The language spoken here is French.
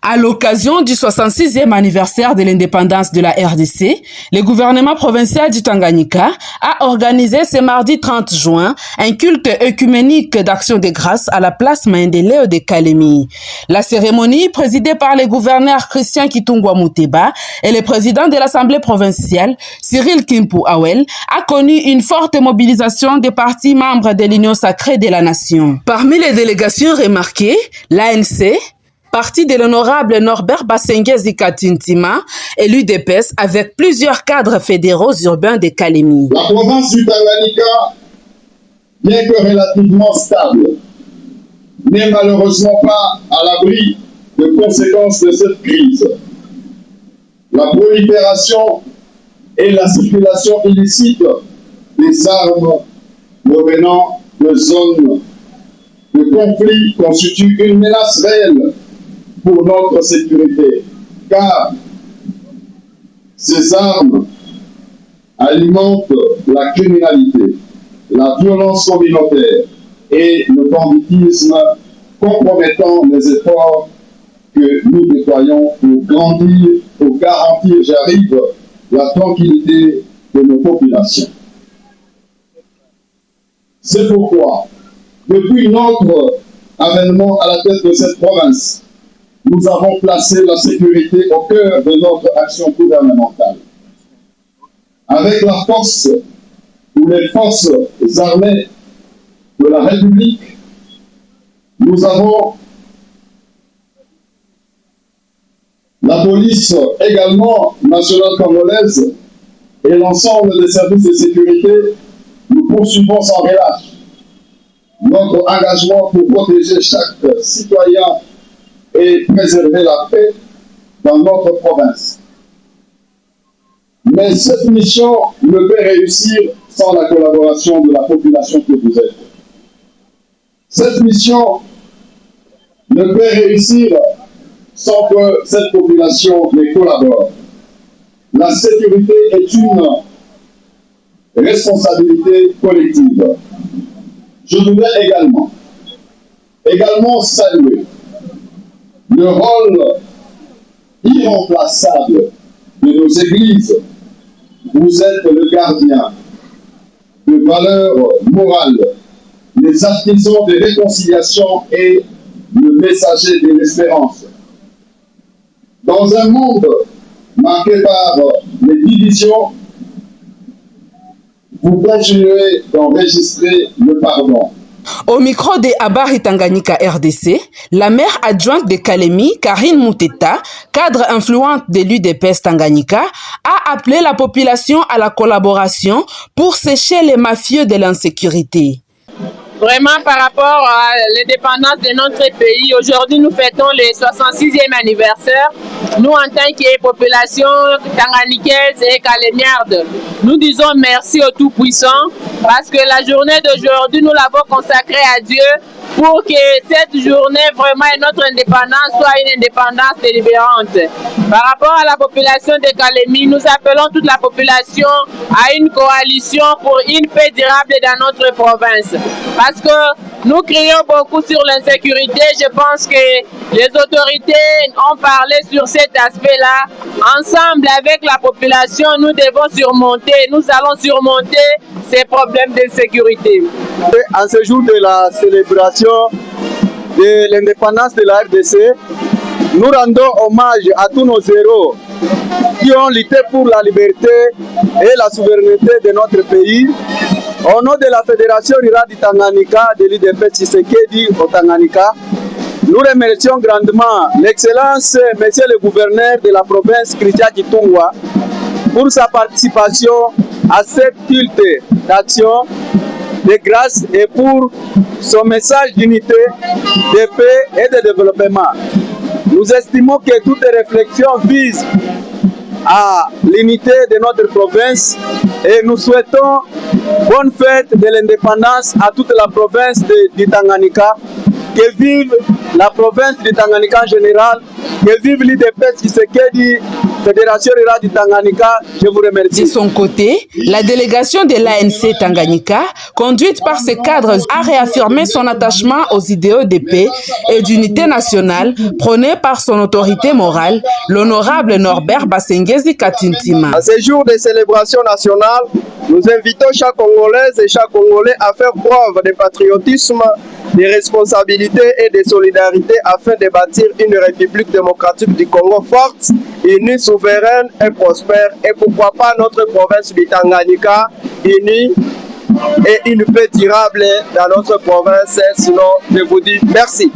À l'occasion du 66e anniversaire de l'indépendance de la RDC, le gouvernement provincial du Tanganyika a organisé ce mardi 30 juin un culte œcuménique d'action de grâce à la place Maendeleo de Kalemi. La cérémonie, présidée par le gouverneur Christian Kitungwa Muteba et le président de l'Assemblée provinciale, Cyril Kimpu Awel, a connu une forte mobilisation des partis membres de l'Union sacrée de la nation. Parmi les délégations remarquées, l'ANC, parti de l'honorable Norbert Basengezi Katintima, élu d'EPES avec plusieurs cadres fédéraux urbains de Kalemi. La province du Tanganyika, bien que relativement stable, n'est malheureusement pas à l'abri des conséquences de cette crise. La prolifération et la circulation illicite des armes provenant de zones de conflit constituent une menace réelle pour notre sécurité, car ces armes alimentent la criminalité, la violence communautaire et le banditisme, compromettant les efforts que nous déployons pour grandir, pour garantir, la tranquillité de nos populations. C'est pourquoi, depuis notre avènement à la tête de cette province, nous avons placé la sécurité au cœur de notre action gouvernementale. Avec la force ou les forces armées de la République, nous avons la police également nationale congolaise et l'ensemble des services de sécurité. Nous poursuivons sans relâche notre engagement pour protéger chaque citoyen et préserver la paix dans notre province. Mais cette mission ne peut réussir sans la collaboration de la population que vous êtes. Cette mission ne peut réussir sans que cette population ne collabore. La sécurité est une responsabilité collective. Je voudrais également saluer le rôle irremplaçable de nos églises. Vous êtes le gardien de valeurs morales, les artisans de réconciliation et le messager de l'espérance. Dans un monde marqué par les divisions, vous continuez d'enregistrer le pardon. Au micro de Habari Tanganyika RDC, la maire adjointe de Kalemi, Karine Muteta, cadre influente de l'UDPS Tanganyika, a appelé la population à la collaboration pour sécher les mafieux de l'insécurité. Vraiment, par rapport à l'indépendance de notre pays, aujourd'hui nous fêtons le 66e anniversaire. Nous, en tant que population tanganyikaise et calémiarde, nous disons merci au Tout-Puissant parce que la journée d'aujourd'hui, nous l'avons consacrée à Dieu pour que cette journée, vraiment, et notre indépendance soit une indépendance délibérante. Par rapport à la population de Kalemi, nous appelons toute la population à une coalition pour une paix durable dans notre province. Parce que nous crions beaucoup sur l'insécurité. Je pense que les autorités ont parlé sur cet aspect-là. Ensemble, avec la population, nous devons surmonter, nous allons surmonter ces problèmes d'insécurité. En ce jour de la célébration de l'indépendance de la RDC, nous rendons hommage à tous nos héros qui ont lutté pour la liberté et la souveraineté de notre pays. Au nom de la Fédération rurale du Tanganyika, de l'UDPS Tshisekedi au Tanganyika, nous remercions grandement l'Excellence, Monsieur le gouverneur de la province, Christian Kitungwa, pour sa participation à cette culte d'action, de grâce et pour son message d'unité, de paix et de développement. Nous estimons que toutes les réflexions visent à l'unité de notre province et nous souhaitons bonne fête de l'indépendance à toute la province du Tanganyika. Que vive la province du Tanganyika en général, que vive l'UDPS Tshisekedi Fédération rurale du Tanganyika, je vous remercie. De son côté, la délégation de l'ANC Tanganyika, conduite par ses cadres, a réaffirmé son attachement aux idéaux de paix et d'unité nationale prônés par son autorité morale, l'honorable Norbert Basengezi Katintima. À ce jour de célébration nationale, nous invitons chaque Congolaise et chaque Congolais à faire preuve de patriotisme, de responsabilité et de solidarité afin de bâtir une République démocratique du Congo forte, unie, souveraine et prospère, et pourquoi pas notre province du Tanganyika unie et une paix durable dans notre province. Sinon, je vous dis merci.